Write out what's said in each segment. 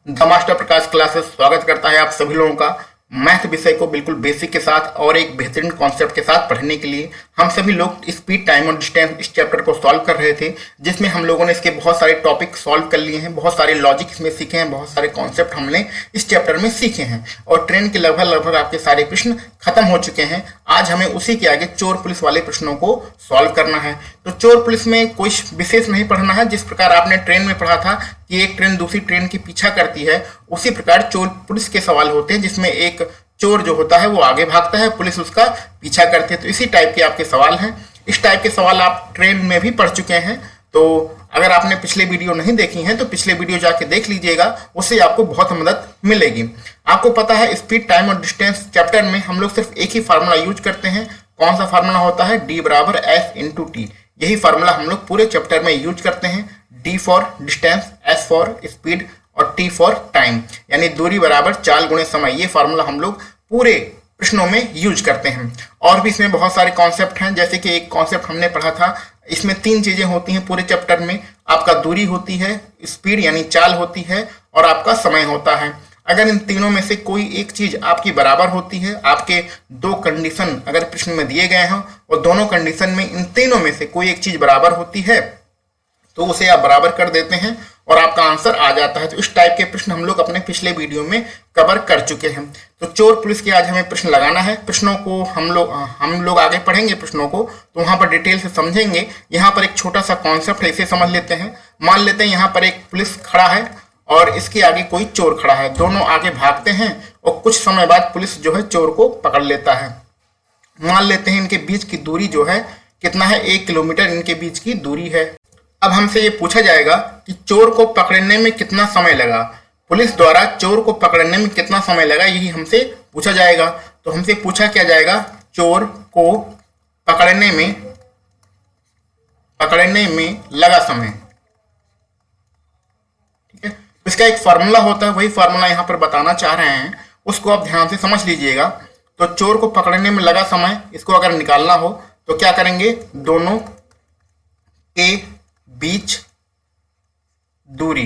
The master Prakash classes स्वागत करता है आप सभी लोगों का मैथ विषय को बिल्कुल बेसिक के साथ और एक बेहतरीन कॉन्सेप्ट के साथ पढ़ने के लिए। हम सभी लोग स्पीड, टाइम और डिस्टेंस इस चैप्टर को सॉल्व कर रहे थे, जिसमें हम लोगों ने इसके बहुत सारे टॉपिक सॉल्व कर लिए हैं, बहुत सारे लॉजिक इसमें सीखे हैं, बहुत सारे कॉन्सेप्ट हमने इस चैप्टर में सीखे हैं और ट्रेन के लगभग आपके सारे प्रश्न खत्म हो चुके हैं। आज हमें उसी के आगे चोर पुलिस वाले प्रश्नों को सॉल्व करना है। तो चोर पुलिस में कोई विशेष नहीं पढ़ना है। जिस प्रकार आपने ट्रेन में पढ़ा था कि एक ट्रेन दूसरी ट्रेन की पीछा करती है, उसी प्रकार चोर पुलिस के सवाल होते हैं, जिसमें एक चोर जो होता है वो आगे भागता है, पुलिस उसका पीछा करती है। तो इसी टाइप के आपके सवाल हैं। इस टाइप के सवाल आप ट्रेन में भी पढ़ चुके हैं। तो अगर आपने पिछले वीडियो नहीं देखी हैं तो पिछले वीडियो जाके देख लीजिएगा, उससे आपको बहुत मदद मिलेगी। आपको पता है स्पीड, टाइम और डिस्टेंस चैप्टर में हम लोग सिर्फ एक ही फार्मूला यूज करते हैं। कौन सा फार्मूला होता है? D बराबर S इंटू टी। यही फार्मूला हम लोग पूरे चैप्टर में यूज करते हैं। D for distance, S for speed और T फॉर टाइम, यानी दूरी बराबर चाल गुणे समय। ये फार्मूला हम लोग पूरे प्रश्नों में यूज करते हैं। और भी इसमें बहुत सारे कॉन्सेप्ट हैं, जैसे कि एक कॉन्सेप्ट हमने पढ़ा था, इसमें 3 चीजें होती हैं पूरे चैप्टर में। आपका दूरी होती है, स्पीड यानी चाल होती है, और आपका समय होता है। अगर इन तीनों में से कोई एक चीज आपकी बराबर होती है, आपके 2 कंडीशन अगर प्रश्न में दिए गए हों और दोनों कंडीशन में इन तीनों में से कोई एक चीज बराबर होती है, तो उसे आप बराबर कर देते हैं और आपका आंसर आ जाता है। तो इस टाइप के प्रश्न हम लोग अपने पिछले वीडियो में कवर कर चुके हैं। तो चोर पुलिस के आज हमें प्रश्न लगाना है। प्रश्नों को हम लोग आगे पढ़ेंगे प्रश्नों को, तो वहां पर डिटेल से समझेंगे। यहाँ पर एक छोटा सा कॉन्सेप्ट है, इसे समझ लेते हैं। मान लेते हैं यहाँ पर एक पुलिस खड़ा है और इसके आगे कोई चोर खड़ा है। दोनों आगे भागते हैं और कुछ समय बाद पुलिस जो है चोर को पकड़ लेता है। मान लेते हैं इनके बीच की दूरी जो है कितना है, 1 किलोमीटर इनके बीच की दूरी है। अब हमसे ये पूछा जाएगा कि चोर को पकड़ने में कितना समय लगा, पुलिस द्वारा चोर को पकड़ने में कितना समय लगा, यही हमसे पूछा जाएगा। तो हमसे पूछा क्या जाएगा, चोर को पकड़ने में लगा समय। ठीक है, इसका एक फार्मूला होता है, वही फार्मूला यहाँ पर बताना चाह रहे हैं, उसको आप ध्यान से समझ लीजिएगा। तो चोर को पकड़ने में लगा समय, इसको अगर निकालना हो तो क्या करेंगे, दोनों के बीच दूरी,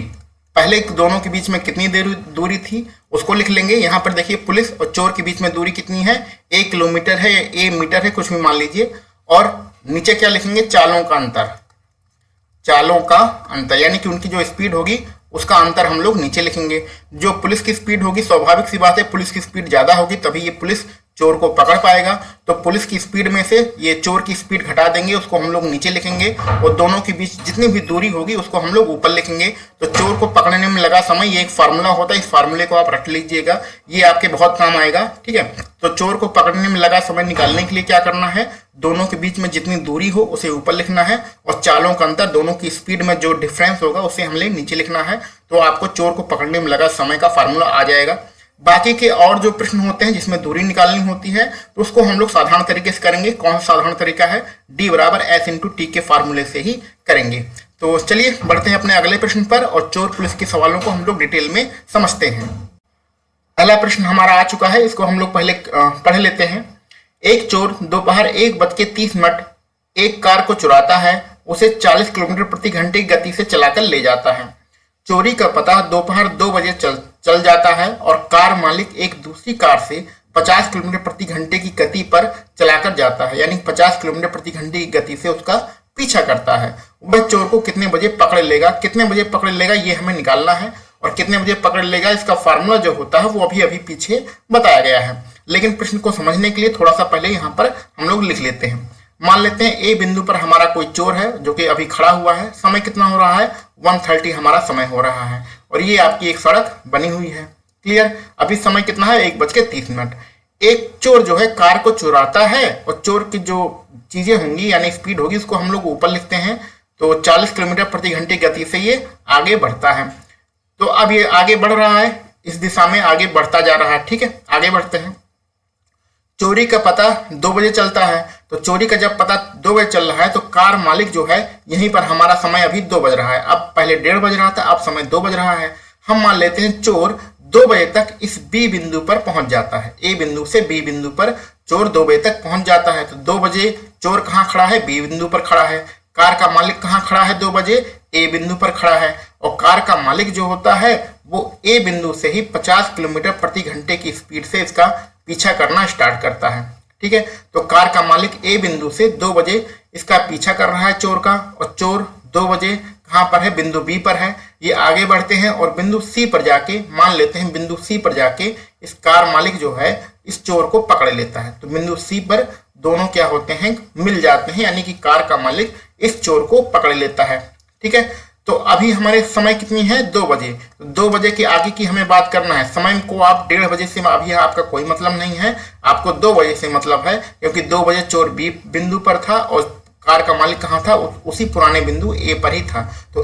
पहले दोनों के बीच में कितनी दूरी थी उसको लिख लेंगे। यहां पर देखिए पुलिस और चोर के बीच में दूरी कितनी है, 1 किलोमीटर है या 1 मीटर है, कुछ भी मान लीजिए। और नीचे क्या लिखेंगे, चालों का अंतर, यानी कि उनकी जो स्पीड होगी उसका अंतर हम लोग नीचे लिखेंगे। जो पुलिस की स्पीड होगी, स्वाभाविक सी बात है, पुलिस की स्पीड ज्यादा होगी तभी ये पुलिस चोर को पकड़ पाएगा। तो पुलिस की स्पीड में से ये चोर की स्पीड घटा देंगे, उसको हम लोग नीचे लिखेंगे, और दोनों के बीच जितनी भी दूरी होगी उसको हम लोग ऊपर लिखेंगे। तो चोर को पकड़ने में लगा समय, ये एक फार्मूला होता है, इस फार्मूले को आप रख लीजिएगा, ये आपके बहुत काम आएगा। ठीक है, तो चोर को पकड़ने में लगा समय निकालने के लिए क्या करना है, दोनों के बीच में जितनी दूरी हो उसे ऊपर लिखना है, और चालों का अंतर, दोनों की स्पीड में जो डिफरेंस होगा उसे हमने नीचे लिखना है। तो आपको चोर को पकड़ने में लगा समय का फार्मूला आ जाएगा। बाकी के और जो प्रश्न होते हैं जिसमें दूरी निकालनी होती है, तो उसको हम लोग साधारण तरीके से करेंगे। कौन सा साधारण तरीका है, D बराबर S इंटू टी के फार्मूले से ही करेंगे। तो चलिए बढ़ते हैं अपने अगले प्रश्न पर और चोर पुलिस के सवालों को हम लोग डिटेल में समझते हैं। पहला प्रश्न हमारा आ चुका है, इसको हम लोग पहले पढ़ लेते हैं। एक चोर दोपहर 1:30 एक कार को चुराता है, उसे 40 किलोमीटर प्रति घंटे की गति से चलाकर ले जाता है। चोरी का पता दोपहर 2 बजे चल जाता है और कार मालिक एक दूसरी कार से 50 किलोमीटर प्रति घंटे की गति पर चलाकर जाता है, यानी 50 किलोमीटर प्रति घंटे की गति से उसका पीछा करता है। वह चोर को कितने बजे पकड़ लेगा, कितने बजे पकड़ लेगा ये हमें निकालना है, और कितने बजे पकड़ लेगा इसका फार्मूला जो होता है वो अभी पीछे बताया गया है। लेकिन प्रश्न को समझने के लिए थोड़ा सा पहले यहाँ पर हम लोग लिख लेते हैं। मान लेते हैं ए बिंदु पर हमारा कोई चोर है जो कि अभी खड़ा हुआ है। समय कितना हो रहा है, 1:30 हमारा समय हो रहा है, और ये आपकी एक सड़क बनी हुई है। क्लियर, अभी समय कितना है, 1:30। एक चोर जो है कार को चुराता है, और चोर की जो चीजें होंगी यानी स्पीड होगी उसको हम लोग ऊपर लिखते हैं। तो 40 किलोमीटर प्रति घंटे गति से ये आगे बढ़ता है। तो अब ये आगे बढ़ रहा है, इस दिशा में आगे बढ़ता जा रहा है। ठीक है, आगे बढ़ते हैं। चोरी का पता 2 बजे चलता है, तो चोरी का जब पता 2 बजे चल रहा है तो कार मालिक जो है, यहीं पर हमारा समय अभी 2 बज रहा है। अब पहले 1:30 बज रहा था, अब समय 2 बज रहा है। हम मान लेते हैं चोर 2 बजे तक इस बी बिंदु पर पहुंच जाता है। ए बिंदु से बी बिंदु पर चोर 2 बजे तक पहुंच जाता है। तो 2 बजे चोर कहाँ खड़ा है, बी बिंदु पर खड़ा है। कार का मालिक कहाँ खड़ा है 2 बजे, ए बिंदु पर खड़ा है और कार का मालिक जो होता है वो ए बिंदु से ही 50 किलोमीटर प्रति घंटे की स्पीड से इसका पीछा करना स्टार्ट करता है। ठीक है, तो कार का मालिक ए बिंदु से 2 बजे इसका पीछा कर रहा है चोर का, और चोर 2 बजे कहाँ पर है, बिंदु बी पर है। ये आगे बढ़ते हैं और बिंदु सी पर जाके, मान लेते हैं बिंदु सी पर जाके इस कार मालिक जो है इस चोर को पकड़ लेता है। तो बिंदु सी पर दोनों क्या होते हैं, मिल जाते हैं, यानी कि कार का मालिक इस चोर को पकड़ लेता है। ठीक है, तो अभी हमारे समय कितनी है, 2 बजे। तो 2 बजे के आगे की हमें बात करना है। समय को आप 1:30 बजे से अभी आपका कोई मतलब नहीं है, आपको 2 बजे से मतलब है, क्योंकि 2 बजे चोर बी बिंदु पर था और कार का मालिक कहाँ था, उसी पुराने बिंदु ए पर ही था। तो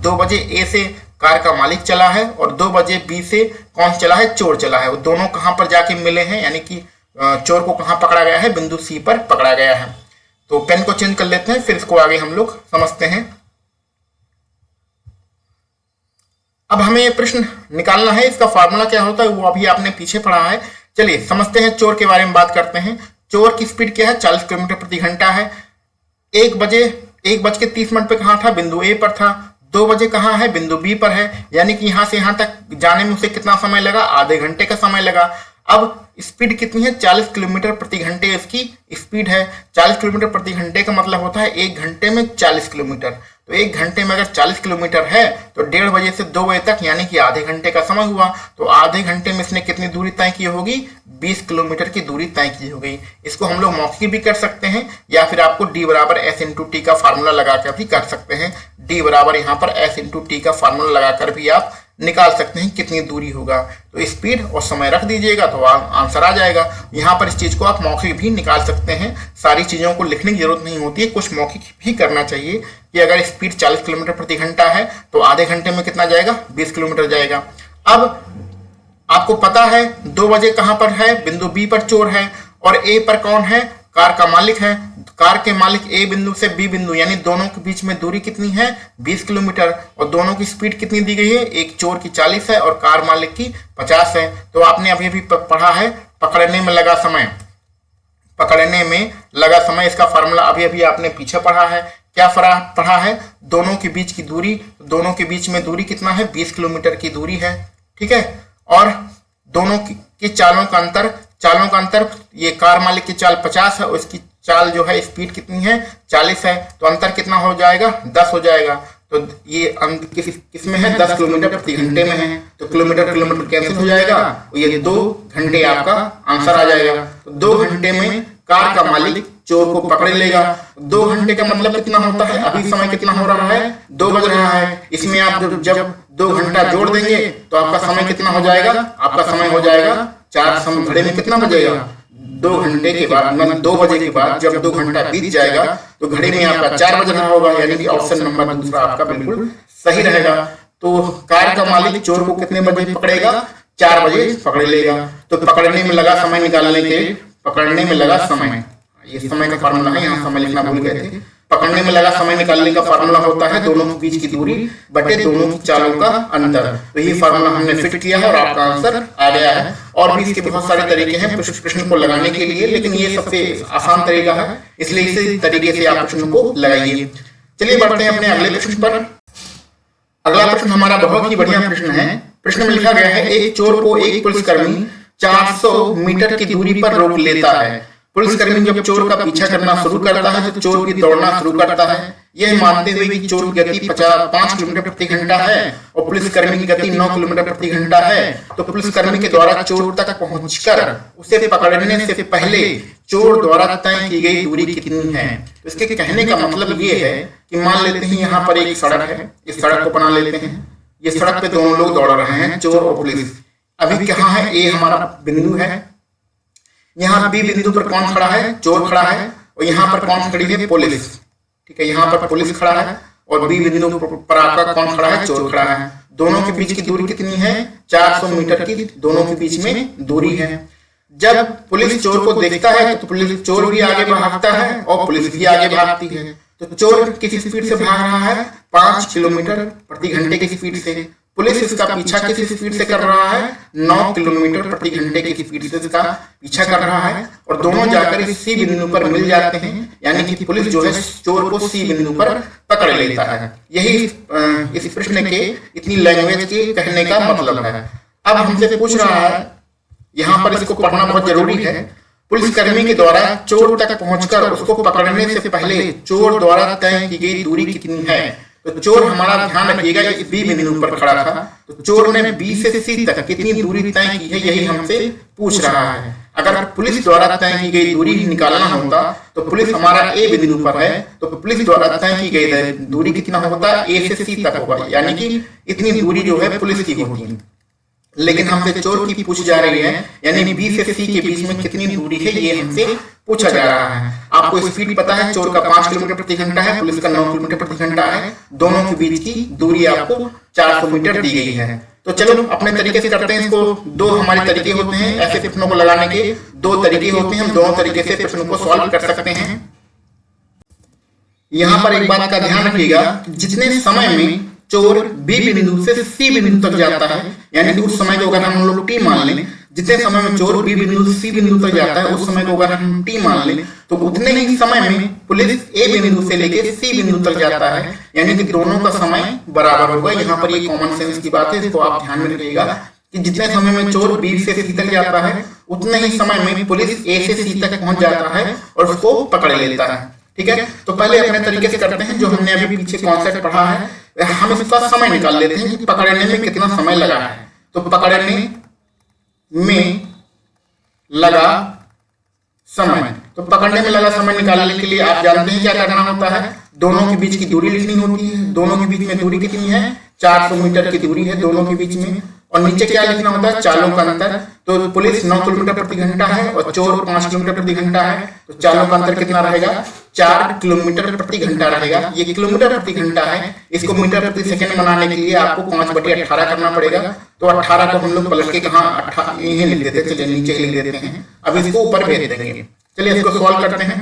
2 बजे ए से कार का मालिक चला है और 2 बजे बी से कौन चला है, चोर चला है। वो दोनों कहाँ पर जाके मिले हैं, यानी कि चोर को कहाँ पकड़ा गया है, बिंदु सी पर पकड़ा गया है। तो पेन को चेंज कर लेते हैं, फिर इसको आगे हम लोग समझते हैं। अब हमें प्रश्न निकालना है, इसका फार्मूला क्या होता है वो अभी आपने पीछे पढ़ा है। चलिए समझते हैं, चोर के बारे में बात करते हैं। चोर की स्पीड क्या है, 40 किलोमीटर प्रति घंटा है। 1:30 पे कहाँ था, बिंदु ए पर था। 2 बजे कहाँ है, बिंदु बी पर है, यानी कि यहाँ से यहाँ तक जाने में उसे कितना समय लगा, आधे घंटे का समय लगा। अब स्पीड कितनी है, 40 किलोमीटर प्रति घंटे इसकी स्पीड है। 40 किलोमीटर प्रति घंटे का मतलब होता है 1 घंटे में 40 किलोमीटर। तो 1 घंटे में अगर 40 किलोमीटर है तो 1:30 बजे से 2 बजे तक, यानी कि आधे घंटे का समय हुआ। तो आधे घंटे में इसने कितनी दूरी तय की होगी, 20 किलोमीटर की दूरी तय की होगी। इसको हम लोग मौखिक भी कर सकते हैं, या फिर आपको D बराबर S/T का फार्मूला लगाकर भी कर सकते हैं। D बराबर यहाँ पर S/T का फार्मूला लगाकर भी आप निकाल सकते हैं कितनी दूरी होगा। तो स्पीड और समय रख दीजिएगा तो आंसर आ जाएगा। यहाँ पर इस चीज को आप मौखिक भी निकाल सकते हैं, सारी चीजों को लिखने की जरूरत नहीं होती है, कुछ मौखिक भी करना चाहिए कि अगर स्पीड 40 किलोमीटर प्रति घंटा है तो आधे घंटे में कितना जाएगा, 20 किलोमीटर जाएगा। अब आपको पता है 2 बजे कहां पर है, बिंदु बी पर चोर है और ए पर कौन है, कार का मालिक है। कार के मालिक ए बिंदु से बी बिंदु, यानी दोनों के बीच में दूरी कितनी है, 20 किलोमीटर, और दोनों की स्पीड कितनी दी गई है, एक चोर की 40 है और कार मालिक की 50 है। तो आपने अभी अभी पढ़ा है पकड़ने में लगा समय, पकड़ने में लगा समय, इसका फार्मूला अभी अभी आपने पीछे पढ़ा है। क्या पढ़ा है, दोनों के बीच की दूरी, दोनों के बीच में दूरी कितना है, 20 किलोमीटर की दूरी है। ठीक है, और दोनों की चालों का अंतर, ये कार मालिक की चाल 50 है और इसकी चाल जो है स्पीड कितनी है, 40 है। तो अंतर कितना हो जाएगा, 10 हो जाएगा। तो ये किसमें है, 10 किलोमीटर प्रति घंटे में है। तो किलोमीटर कैंसिल हो जाएगा, ये 2 घंटे आपका आंसर आ जाएगा। तो 2 घंटे में कार का मालिक चोर को पकड़ लेगा। 2 घंटे का मतलब कितना होता है, अभी समय कितना हो रहा है, 2 बज रहा है। इसमें आप जब 2 घंटा जोड़ देंगे तो आपका समय कितना हो जाएगा, आपका समय हो जाएगा 4 घड़े में कितना बजेगा, 2 घंटे के बाद, मतलब 2 बजे के बाद जब 2 घंटा बीत जाएगा तो घड़ी में आपका 4 बज रहा होगा, यानी कि ऑप्शन नंबर दूसरा आपका बिल्कुल सही रहेगा। तो कार का मालिक चोर को कितने बजे पकड़ेगा, 4 बजे पकड़ लेगा। तो पकड़ने में लगा समय निकालने के, पकड़ने में लगा समय, ये समय का फार्मूला है, यहाँ समय लिखना भूल गए थे। पकड़ने में लगा समय निकालने का फार्मूला होता है दोनों के बीच की दूरी बटे दोनों की चालों का अंतर। तो ये फार्मूला हमने फिट किया है और आपका आंसर आ गया है। और भी इसके बहुत सारे तरीके हैं प्रश्न को लगाने के लिए, लेकिन ये सबसे आसान तरीका है, इसलिए इसी तरीके से आप प्रश्न को लगाइए। चलिए बढ़ते हैं अपने अगले प्रश्न पर। अगला प्रश्न हमारा बहुत ही बढ़िया प्रश्न है। प्रश्न में लिखा गया है, एक चोर को एक पुलिसकर्मी 400 मीटर की दूरी पर रोक लेता है। पुलिसकर्मी जब चोर का पीछा करना शुरू करता है तो चोर भी दौड़ना शुरू करता है। यह मानते हुए कि चोर की गति 5 किलोमीटर प्रति घंटा है और पुलिसकर्मी की गति 9 किलोमीटर प्रति घंटा है, तो पुलिसकर्मी के द्वारा चोर तक पहुंचकर उसे पकड़ने से पहले चोर द्वारा तय की गई दूरी कितनी है। तो इसके कहने का मतलब ये है कि मान लेते हैं यहाँ पर एक सड़क है, इस सड़क को बना लेते हैं। ये सड़क पे दोनों लोग दौड़ रहे हैं, चोर और पुलिस। अभी कहाँ है, ए हमारा बिंदु है, यहाँ बी बिंदु पर कौन खड़ा है, चोर खड़ा है, और यहाँ पर कौन खड़ी है, पुलिस। ठीक है, यहाँ पर पुलिस खड़ा है और बी बिंदु पर आपका कौन खड़ा है, चोर खड़ा है। दोनों के बीच की दूरी कितनी है, 400 मीटर की दोनों के बीच में दूरी है। जब पुलिस चोर को देखता है तो पुलिस चोर भी आगे भागता है और पुलिस भी आगे भागती है। तो चोर किस स्पीड से भाग रहा है, 5 किलोमीटर प्रति घंटे की स्पीड से। पुलिस इसका पीछा किस स्पीड से कर रहा है? 9 किलोमीटर प्रति घंटे की स्पीड से इसका पीछा कर रहा है और दोनों जाकर इस सी बिंदु पर मिल जाते हैं, यानी कि पुलिस जो है चोर को सी बिंदु पर पकड़ लेता है। यही इस प्रश्न के इतनी लैंग्वेज के कहने का मतलब है। अब हमसे पूछ रहा है, यहाँ पर इसको पढ़ना बहुत जरूरी है, पुलिसकर्मी के द्वारा चोर तक पहुंचकर उसको पकड़ने से पहले चोर द्वारा तय की गई दूरी कितनी है? तो चोर, हमारा ध्यान रखिएगा, इस बी बिंदु पर खड़ा था, तो चोर ने बी से सी तक कितनी दूरी तय की है, यही हमसे पूछ रहा है। अगर पुलिस द्वारा तय की गई दूरी निकालना होता तो पुलिस हमारा ए बिंदु पर है, तो पुलिस द्वारा तय की गई दूरी कितना होता? ए से सी तक होगा, यानी कि इतनी दूरी जो है पुलिस की होगी। लेकिन हमसे चोर की पूछी जा रही है, यानी बी से सी के बीच में कितनी दूरी है, ये हमसे पूछा जा रहा है। आपको स्पीड पता है, चोर का 5 किलोमीटर प्रति घंटा है, पुलिस का 9 किलोमीटर प्रति घंटा है। दोनों के बीच की दूरी आपको 400 मीटर दी गई है। तो चलो अपने तरीके से करते हैं इसको। दो हमारे तरीके होते हैं ऐसे प्रश्नों को लगाने के, 2 तरीके होते हैं, हम दोनों तरीके से प्रश्नों को सॉल्व कर सकते हैं। यहाँ पर एक बात का ध्यान रखिएगा, जितने समय में चोर बी बिंदु से सी बिंदु तक जाता है, यानी कि उस समय को अगर हम लोग टी मान लें, जितने समय में चोर बी बिंदु से सी बिंदु तक जाता है उस समय को अगर हम टी मान लें, तो उतने ही समय में पुलिस ए बिंदु से लेकर सी बिंदु तक जाता है, यानी कि दोनों का समय बराबर होगा। यहाँ पर ये कॉमन सेंस की बात है, इसको आप ध्यान में रखिएगा कि जितने समय में चोर बी से सी तक जाता है उतने ही समय में पुलिस ए से सी तक पहुंच जाता है और उसको पकड़ लेता है। ठीक है, तो पहले अपने तरीके से करते हैं जो हमने अभी पीछे कॉन्सेप्ट पढ़ा है, हम इसका समय निकाल लेते हैं कि पकड़ने में कितना समय लगा है। तो पकड़ने में लगा समय, तो पकड़ने में लगा समय निकालने के लिए आप जानते हैं क्या करना होता है, दोनों के बीच की दूरी लिखनी होती है। दोनों के बीच में दूरी कितनी है? 400 मीटर की दूरी है दोनों के बीच में। और नीचे क्या लिखना होता है? चालों का अंतर। तो पुलिस 9 किलोमीटर प्रति घंटा है और चोर 5 किलोमीटर प्रति घंटा है, तो चालों का अंतर कितना रहेगा? 4 किलोमीटर प्रति घंटा रहेगा। ये किलोमीटर प्रति घंटा है, इसको मीटर प्रति सेकंड बनाने के लिए आपको 5/18 करना पड़ेगा। तो 18 को हम लोग पलट के कहाँ 18 यहीं लिख देते हैं, चलिए नीचे लिख देते हैं। अब इसको ऊपर भेज देंगे। चलिए इसको सॉल्व करते हैं।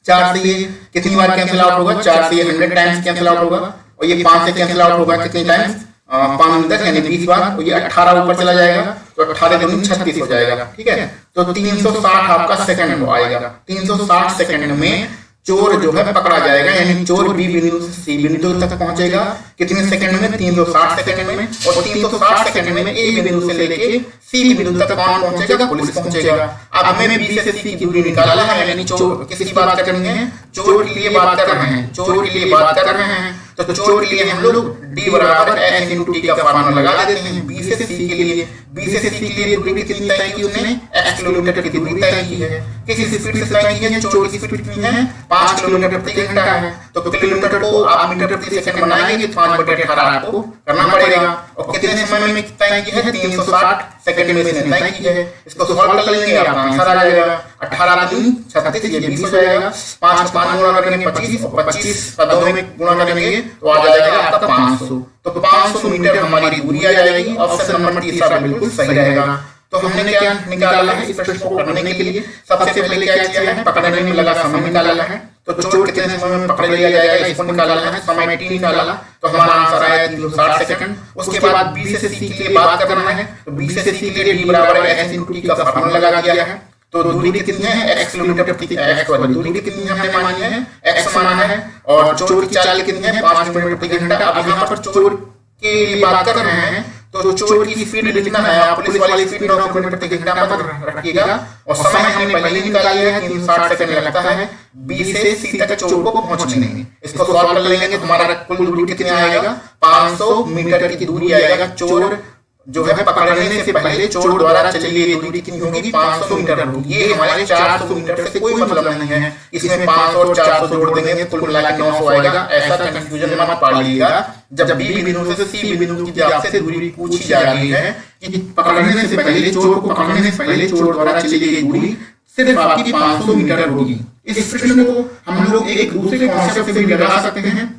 4 से ये कितनी बार कैंसिल आउट होगा? 4 से ये 100 टाइम्स कैंसिल आउट होगा और ये 5 से कैंसिल आउट होगा कितनी टाइम्स? 5 10 यानी 20 बार। और ये 18 ऊपर चला जाएगा तो 18 दूनी 36 हो जाएगा। ठीक है, तो 360 आपका सेकंड आएगा। 360 सेकंड में चोर जो है पकड़ा जाएगा, यानी चोर बी बिंदु से सी बिंदु तक पहुंचेगा कितने सेकंड में? 360 सेकंड में। और 360 सेकंड में ए बिंदु से लेके सी बिंदु तक कौन पहुंचेगा? पुलिस पहुंचेगा। अब हमें बी से सी की दूरी निकालना है, यानी चोर किसकी बात करनी है? चोर के लिए बात कर रहे हैं, चोर के लिए बात कर रहे हैं। तो चोर के लिए हम लोग d बराबर s इंटू टी का फार्मूला लगा देते हैं। बी से सी के लिए, बी से सी के लिए दूरी कितनी तय की उसने? x किलोमीटर की दूरी तय की है। किस स्पीड से तय की है? चोर की स्पीड कितनी है? 5 किलोमीटर प्रति घंटा है। तो किलोमीटर को आप मीटर प्रति सेकंड बनाएंगे तो 5/18 आपको करना पड़ेगा। और कितने समय में तय की है? 360 सेकंड में इसने तय की है। इसको सॉल्व कर लेंगे, आपका आंसर आ जाएगा 18 दूनी 36, ये 20 हो जाएगा। 5 से 5 गुणा करेंगे 25 और 25 का 2 में गुणा करेंगे तो आ जाएगा आपका 500। तो 500 मीटर हमारी दूरी आ जाएगी। ऑप्शन नंबर तीसरा बिल्कुल सही रहेगा। तो हमने क्या निकाला है इस प्रश्न को करने के लिए? सबसे पहले क्या किया है? पकड़ने में लगा समय निकाला है। तो चोर कितने समय में पकड़ लिया जाएगा इसको निकाला है, समय t निकाला, तो हमारा आंसर आया 360 सेकंड। उसके बाद बी से सी के लिए बात करना है, तो बी से सी के लिए d बराबर s इंटू टी का फार्मूला लगा दिया है। तो दूरी कितनी है? x किलोमीटर प्रति x वाली दूरी कितनी हमने मानी है? x माना है। और चोर की चाल कितनी है? 5 किलोमीटर प्रति घंटा। अब यहाँ पर चोर की बात कर रहे हैं तो चोर की स्पीड लिखना है, आप पुलिस वाली स्पीड 9 किलोमीटर प्रति घंटा मत रखिएगा। और समय हमने पहले निकाल लिया है, 360 सेकंड लगता है बी से सी तक चोर को पहुंचने में। इसको सॉल्व कर लेंगे तो हमारा कुल दूरी कितनी आएगा? 500 मीटर की दूरी आएगा। चोर जो है पकड़ने से पहले चोर द्वारा चली गई दूरी कितनी होगी? 500 मीटर होगी। ये हमारे 400 मीटर से कोई मतलब नहीं है, इसमें 500 और 400 जोड़ देंगे कुल मिला के 900 आएगा। ऐसा कंफ्यूजन मत पालिएगा। जब बी बिंदु से सी बिंदु की आपसे दूरी पूछी जा रही है कि पकड़ने से पहले चोर को पकड़ने से पहले चोर द्वारा चली गई दूरी सिर्फ आपकी 500 मीटर होगी। इस प्रश्न को हम लोग एक दूसरे कॉन्सेप्ट से भी लगा सकते हैं।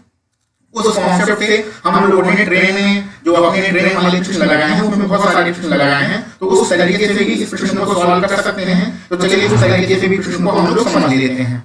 उस कॉन्सेप्ट से हम लोगों ने ट्रेन में जो अपने ट्रेन वाले प्रश्न लगाए हैं उसमें बहुत सारे प्रश्न लगाए हैं, तो उस तरीके से भी इस प्रश्न को सॉल्व कर सकते हैं। तो चलिए उस तरीके से भी प्रश्न को हम लोग समझ लेते हैं।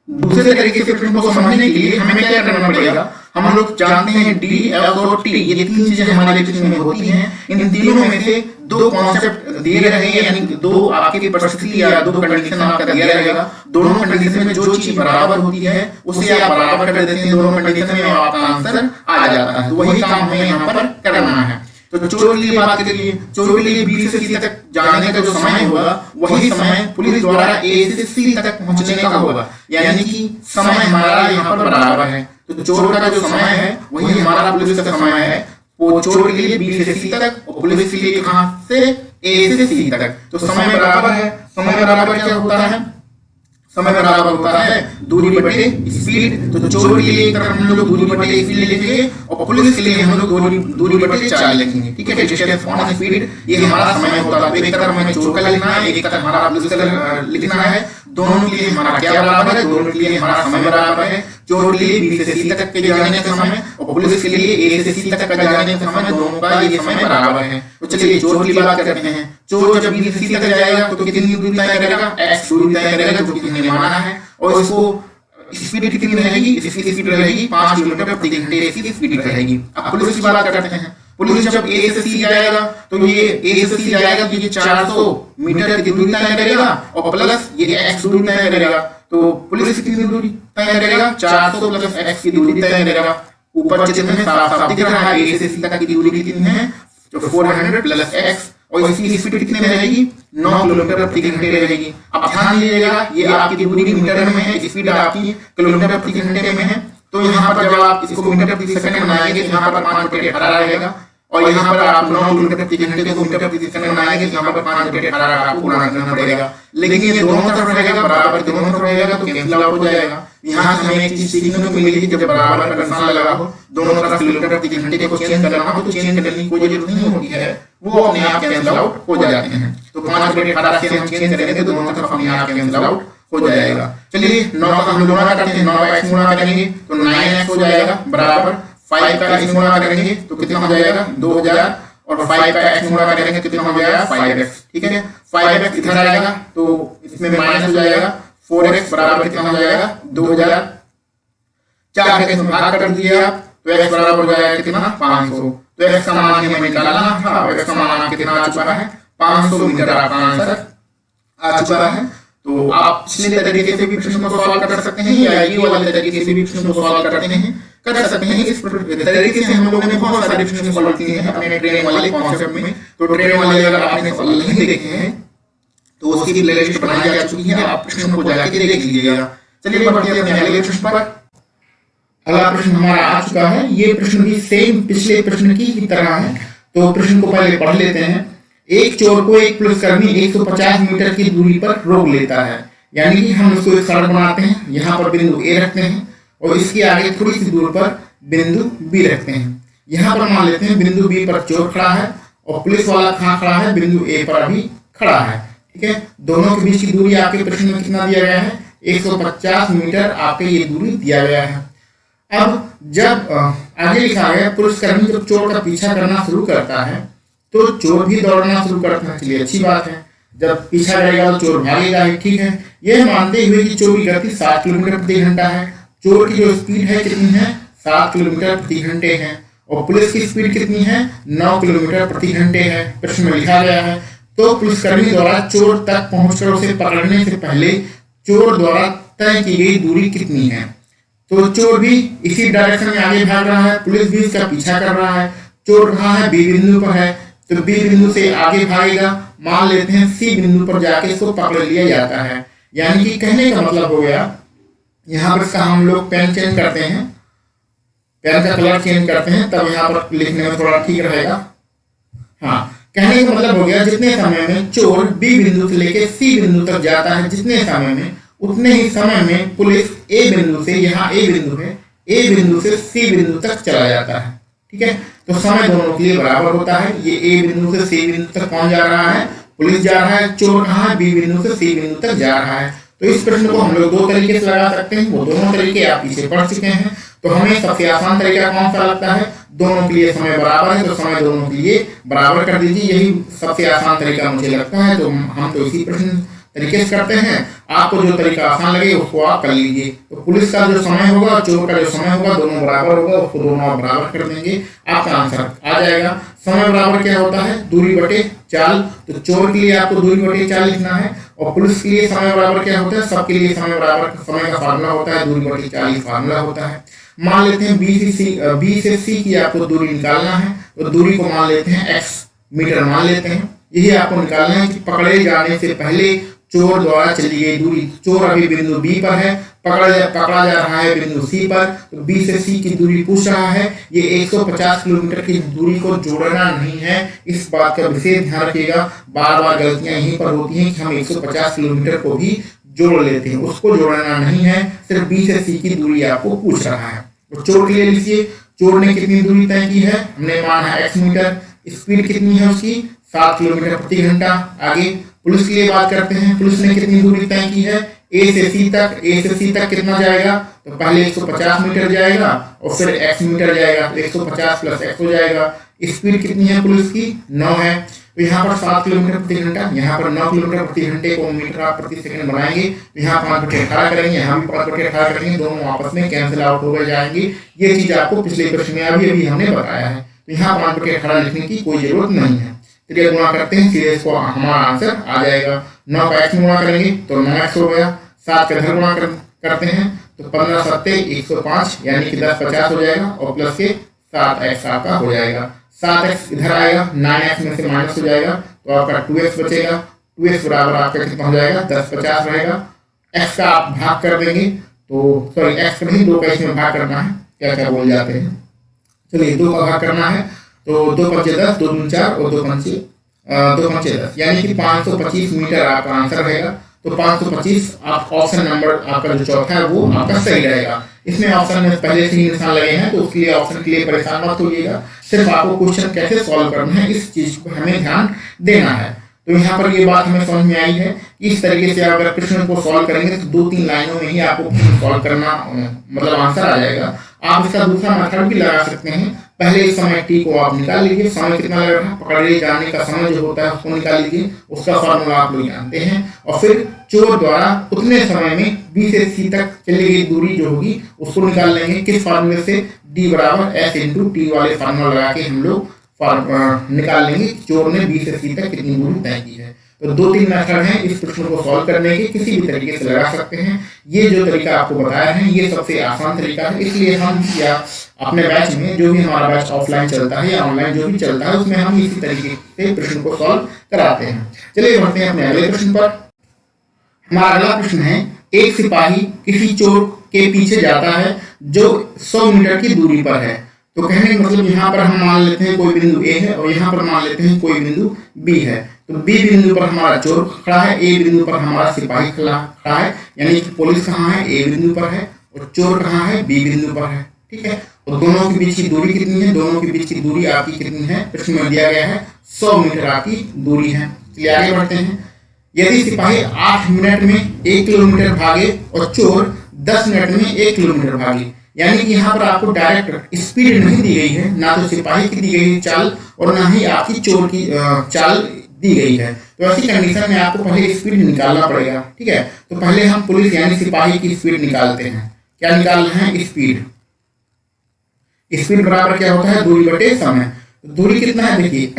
दूसरे तरीके से प्रश्न को समझने के लिए हमें क्या करना पड़ेगा, हम लोग जानते हैं डी, एफ और टी, ये तीन चीजें हमारे प्रश्न में होती हैं। इन तीनों में से दो कॉन्सेप्ट दिए रहेंगे, यानी दो आपकी परिस्थिति या दो कंडीशन आपका दिया रहेगा। दोनों कंडीशन में जो चीज बराबर होती है उसे आप बराबर कर देते हैं, दोनों कंडीशन में आपका आंसर आ जाता है। तो वही काम हमें यहाँ पर करना है। तो चोर के लिए बात करिए, चोर के लिए बी से सी तक जाने का जो समय होगा वही समय पुलिस द्वारा ए से सी तक पहुंचने का होगा, यानी कि समय हमारा यहाँ पर बराबर है। तो चोर का जो समय है वही हमारा पुलिस का समय है। वो चोर के लिए बी से सी तक और पुलिस के लिए कहां से ए से सी तक। तो समय बराबर है। समय बराबर क्या होता है, समय बराबर होता है दूरी बटे स्पीड। तो चोर के लिए हम लोग दूरी बटे स्पीड लिखेंगे और पुलिस के लिए हम लोग दूरी बटे चाल लिखेंगे। ठीक है, डिस्टेंस ऑन स्पीड ये हमारा समय होता है। एक तरफ हमें चोर का लिखना है, एक तरफ हमारा पुलिस का लिखना है। दोनों के लिए हमारा क्या बराबर है, दोनों के लिए हमारा समय बराबर है। चोर के लिए बी से सी तक के जाने का समय और पुलिस के लिए ए से सी तक का जाने का समय, दोनों का ये समय बराबर है। तो चलिए चोर की बात करते हैं। चोर जब बी से सी तक जाएगा तो कितनी दूरी तय करेगा, एक्स दूरी तय करेगा, जो कि हमने माना है। और इसको स्पीड कितनी रहेगी, इसकी स्पीड रहेगी 5 किलोमीटर प्रति घंटे इसकी स्पीड रहेगी। अब पुलिस की बात करते हैं। पुलिस जब ए से सी जाएगा तो ये ए से सी जाएगा तो ये 400 मीटर की दूरी तय करेगा और प्लस ये एक्स दूरी तय करेगा। तो पुलिस कितनी दूरी तय करेगा, 400 प्लस एक्स की दूरी तय करेगा। ऊपर चित्र में साफ साफ दिख रहा है ए से सी तक की दूरी कितनी है, तो 400 प्लस एक्स, और इसकी स्पीड कितने में रहेगी, 9 किलोमीटर प्रति घंटे रहेगी। अब ध्यान दीजिएगा ये आपकी दूरी मीटर में है, स्पीड आपकी किलोमीटर प्रति घंटे में है। तो यहाँ पर जब आप इसको मीटर प्रति सेकंड बनाएंगे तो यहाँ पर 5/18 रहेगा, और यहाँ पर आप 9 किलोमीटर प्रति घंटे को मीटर प्रति सेकंड बनाएंगे तो यहाँ पर 5/18 आपको गुणा करना पड़ेगा। लेकिन ये दोनों तरफ रहेगा बराबर, दोनों तरफ रहेगा तो कैंसिल आउट हो जाएगा। यहाँ हमें एक चीज सीखने को मिलेगी, जब बराबर का निशान लगा हो, दोनों तरफ किलोमीटर प्रति घंटे को चेंज करना हो तो चेंज करने की कोई जरूरत नहीं होती है, वो अपने आप कैंसिल आउट हो जाते हैं। तो 5/18 से हम चेंज करेंगे तो दोनों तरफ अपने आप कैंसिल आउट हो जाएगा। चलिए 9 का हम गुणा करते हैं, 9 का x गुणा करेंगे तो 9x हो जाएगा बराबर 5 का x गुणा करेंगे तो कितना हो जाएगा 2000, और 5 का x गुणा करेंगे कितना हो जाएगा 5x। ठीक है, 5x इधर आएगा तो इसमें माइनस हो जाएगा, 4x बराबर कितना हो जाएगा 2000। 4 का भाग कर दिया आप तो x बराबर हो जाएगा कितना 500। तो x का मान हमें निकालना था, x का मान कितना आ चुका है 500 मीटर आपका आंसर आ चुका है। तो आप पिछले तरीके से भी प्रश्न को सॉल्व कर सकते हैं या ये वाले तरीके से भी प्रश्न को सॉल्व कर सकते हैं। इस तरीके से हम लोगों ने बहुत सारे प्रश्न सॉल्व किए हैं अपने ट्रेनिंग वाले कॉन्सेप्ट में। तो ट्रेनिंग वाले अगर आपने सॉल्व नहीं देखे हैं तो उसकी प्लेलिस्ट बनाई जा चुकी है, आप प्रश्न को जाके देख लीजिएगा। चलिए बढ़ते हैं अपने अगले प्रश्न पर। अगला प्रश्न हमारा आ चुका है, ये प्रश्न भी सेम पिछले प्रश्न की तरह है। तो प्रश्न को पहले पढ़ लेते हैं। एक चोर को एक पुलिसकर्मी 150 मीटर की दूरी पर रोक लेता है, यानी कि हम उसको एक सड़क बनाते हैं, यहाँ पर बिंदु ए रखते हैं और इसके आगे थोड़ी सी दूर पर बिंदु बी रखते हैं। यहाँ पर मान लेते हैं बिंदु बी पर चोर खड़ा है और पुलिस वाला कहाँ खड़ा है, बिंदु ए पर अभी खड़ा है। ठीक है, दोनों के बीच की दूरी आपके प्रश्न में कितना दिया गया है 150 मीटर आपके ये दूरी दिया गया है। अब जब आगे लिखा है पुलिसकर्मी जब चोर का पीछा करना शुरू करता है तो चोर भी दौड़ना शुरू करता है। चलिए अच्छी बात है, जब पीछा करेगा तो चोर भागेगा ही। ठीक है, यह मानते हुए कि चोर की गति 7 किलोमीटर प्रति घंटा है। चोर की जो स्पीड है कितनी है 7 किलोमीटर प्रति घंटे है, और पुलिस की स्पीड कितनी है 9 किलोमीटर प्रति घंटे है, प्रश्न में लिखा गया है। तो पुलिसकर्मी द्वारा चोर तक पहुंचकर उसे पकड़ने से पहले चोर द्वारा तय की गई दूरी कितनी है। तो चोर भी इसी डायरेक्शन में आगे भाग रहा है, पुलिस भी इसका पीछा कर रहा है। चोर कहाँ है, बी बिंदु पर है, तो बी बिंदु से आगे भागेगा। मान लेते हैं सी बिंदु पर जाके इसको पकड़ लिया जाता है। यानी कि कहने का मतलब हो गया, यहाँ पर इसका हम लोग पेन चेंज करते हैं, पेन का कलर चेंज करते हैं, तब यहाँ पर लिखने में थोड़ा ठीक रहेगा। हाँ, कहने का मतलब हो गया जितने समय में चोर बी बिंदु से लेके सी बिंदु तक जाता है, जितने समय में उतने ही समय में पुलिस ए बिंदु से, यहाँ ए बिंदु है, ए बिंदु से सी बिंदु तक चला जाता है। ठीक है, तो समय दोनों के लिए बराबर होता है। ये ए बिंदु से सी बिंदु तक कौन जा रहा है, पुलिस जा रहा है। चोर कहाँ है, बी बिंदु से सी बिंदु तक जा रहा है। तो इस प्रश्न को हम लोग 2 तरीके से लगा सकते हैं, वो दोनों तरीके आप पीछे पढ़ चुके हैं। तो हमें सबसे आसान तरीका कौन सा लगता है, दोनों के लिए समय बराबर है तो समय दोनों के लिए बराबर कर दीजिए, यही सबसे आसान तरीका मुझे लगता है। तो हम तो इसी प्रश्न तरीके से करते हैं, आपको जो तरीका आसान लगे उसको आप कर लीजिए। तो पुलिस का जो समय होगा और चोर का जो समय होगा दोनों बराबर होगा, उसको दोनों आप बराबर कर देंगे, आपका आंसर आ जाएगा। समय बराबर क्या होता है, दूरी बटे चाल। तो चोर के लिए आपको दूरी बटे चाल लिखना है, और पुलिस के लिए समय बराबर क्या होता है, सबके लिए समय बराबर समय का फार्मूला होता है दूरी बटे चाल, फार्मूला होता है। मान लेते हैं बी से सी की आपको दूरी निकालना है, तो दूरी को मान लेते हैं x मीटर मान लेते हैं। यही आपको निकालना है कि पकड़े जाने से पहले चोर द्वारा चली गई दूरी। चोर अभी बिंदु बी पर है, पकड़ा जा रहा है बिंदु सी पर, तो बी से सी की दूरी पूछ रहा है। ये 150 किलोमीटर की दूरी को जोड़ना नहीं है, इस बात का विशेष ध्यान रखिएगा। बार बार गलतियां यहीं पर होती हैं कि हम 150 किलोमीटर को भी जोड़ लेते हैं, उसको जोड़ना नहीं है, सिर्फ बी से सी की दूरी आपको पूछ रहा है। तो चोर के लिए लिखिए, चोर ने कितनी दूरी तय की है, हमने माना x मीटर, स्पीड कितनी है उसकी 7 किलोमीटर प्रति घंटा। आगे पुलिस के लिए बात करते हैं, पुलिस ने कितनी दूरी तय की है ए से सी तक कितना जाएगा, तो पहले 150 मीटर जाएगा और फिर x मीटर जाएगा, तो 150 प्लस x हो जाएगा। स्पीड कितनी है पुलिस की 9 है, तो यहाँ पर 7 किलोमीटर प्रति घंटा, यहाँ पर 9 किलोमीटर प्रति घंटे को मीटर आप प्रति सेकंड बनाएंगे, तो यहाँ 5/18 करेंगे, यहाँ भी 5/18 करेंगे, दोनों आपस में कैंसिल आउट हो गए जाएंगे। ये चीज आपको पिछले प्रश्न में अभी हमने बताया है, तो यहाँ 5/18 लिखने की कोई जरूरत नहीं है। चलिए गुणा करते हैं, सीधे इसको हमारा आंसर आ जाएगा। 9 का x में गुणा करेंगे तो 9x हो गया, 7 का इधर गुणा करते हैं तो 15 7 105 यानी कि 10 50 हो जाएगा, और प्लस के 7x आपका हो जाएगा। 7x इधर आएगा, 9x में से माइनस हो जाएगा, तो आपका 2x बचेगा। 2x बराबर आपका कितना हो जाएगा 10 50 रहेगा। x का आप भाग कर देंगे, तो सॉरी x का नहीं 2 का इसमें भाग करना है, क्या क्या बोल जाते हैं। चलिए 2 का भाग करना है, तो 2 5 10, 2 दूनी 4 और 2 5 10, यानी कि 525 मीटर आपका आंसर रहेगा। तो 525 आप ऑप्शन नंबर आपका जो चौथा है वो आपका सही रहेगा। इसमें ऑप्शन में पहले से ही निशान लगे हैं, तो उसके लिए ऑप्शन के लिए परेशान मत होइएगा, सिर्फ आपको क्वेश्चन कैसे सॉल्व करना है इस चीज को हमें ध्यान देना है। तो यहाँ पर ये बात हमें समझ में आई है कि इस तरीके से अगर प्रश्न को सॉल्व करेंगे तो 2-3 लाइनों में ही आपको सॉल्व करना मतलब आंसर आ जाएगा। आप इसका दूसरा मेथड भी लगा सकते हैं, पहले इस समय टी को आप निकाल लीजिए, समय कितना लग रहा है, पकड़े जाने का समय जो होता है उसको निकाल लीजिए, उसका फॉर्मूला आप लोग जानते हैं, और फिर चोर द्वारा उतने समय में बी से सी तक चली गई दूरी जो होगी उसको निकाल लेंगे। किस फार्मूले से, डी बराबर एस इंटू टी वाले फार्मूला लगा के हम लोग निकाल लेंगे चोर ने बी से सी तक कितनी दूरी तय की है। तो 2-3 मेथड हैं इस प्रश्न को सॉल्व करने के, किसी भी तरीके से लगा सकते हैं। ये जो तरीका आपको बताया है ये सबसे आसान तरीका है, इसलिए हम या अपने बैच में जो भी हमारा बैच ऑफलाइन चलता है या ऑनलाइन जो भी चलता है उसमें हम इसी तरीके से प्रश्न को सॉल्व कराते हैं। चलिए बढ़ते हैं अपने अगले प्रश्न पर। हमारा अगला प्रश्न है, एक सिपाही किसी चोर के पीछे जाता है जो 100 मीटर की दूरी पर है। तो कहने का मतलब यहाँ पर हम मान लेते हैं कोई बिंदु ए है और यहाँ पर मान लेते हैं कोई बिंदु बी है। तो बी बिंदु पर हमारा चोर खड़ा है, ए बिंदु पर हमारा सिपाही खड़ा है, यानी कि पुलिस कहाँ है, ए बिंदु पर है, और चोर कहाँ है, बी बिंदु पर है। ठीक है, तो दोनों के बीच की दूरी कितनी है, दोनों के बीच की दूरी आपकी कितनी है, प्रश्न में दिया गया है 100 मीटर आपकी दूरी है। चलिए आगे बढ़ते हैं। यदि सिपाही 8 मिनट में 1 किलोमीटर भागे और चोर 10 मिनट में 1 किलोमीटर भागे, यानी कि यहाँ पर आपको डायरेक्ट स्पीड नहीं दी गई है, ना तो सिपाही की दी गई चाल और ना ही आपकी चोर की चाल दी गई है। तो ऐसी कंडीशन में आपको पहले स्पीड निकालना पड़ेगा। ठीक है, तो पहले हम पुलिस यानी सिपाही की स्पीड निकालते हैं। क्या निकालना है, स्पीड। स्पीड बराबर क्या होता है, दूरी बटे समय। तो दूरी कितना है, देखिए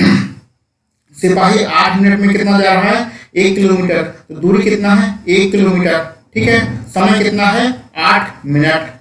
सिपाही 8 मिनट में कितना जा रहा है, 1 किलोमीटर, तो दूरी कितना है 1 किलोमीटर। ठीक है, समय कितना है 8 मिनट,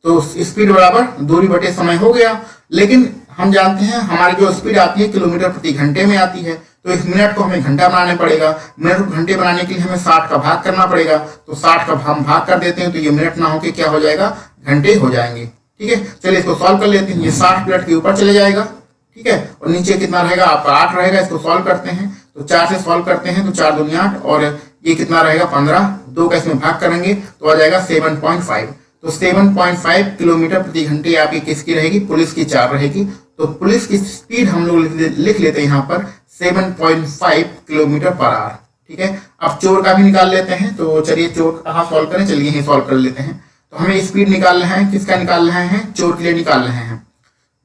तो स्पीड बराबर दूरी बटे समय हो गया। लेकिन हम जानते हैं हमारी जो स्पीड आती है किलोमीटर प्रति घंटे में आती है, तो इस मिनट को हमें घंटा बनाने पड़ेगा। मिनट को घंटे बनाने के लिए हमें 60 का भाग करना पड़ेगा, तो 60 का हम भाग कर देते हैं तो ये मिनट ना होके क्या हो जाएगा, घंटे हो जाएंगे। ठीक है, चलिए इसको सॉल्व कर लेते हैं। ये 60 मिनट के ऊपर चले जाएगा, ठीक है, और नीचे कितना रहेगा आपका 8 रहेगा। इसको सॉल्व करते हैं तो 4 से सॉल्व करते हैं तो 4 दूनी 8 और ये कितना रहेगा 15, 2 का इसमें भाग करेंगे तो आ जाएगा 7.5। तो 7.5 किलोमीटर प्रति घंटे आपकी किसकी रहेगी, पुलिस की 4 रहेगी। तो पुलिस की स्पीड हम लोग लिख लेते हैं यहाँ पर 7.5 किलोमीटर पर आवर। ठीक है, अब चोर का भी निकाल लेते हैं। तो चलिए चोर कहाँ सॉल्व करें, चलिए यहीं सॉल्व कर लेते हैं। तो हमें स्पीड निकालना है, किसका निकाल रहे हैं, चोर के लिए निकाल रहे हैं।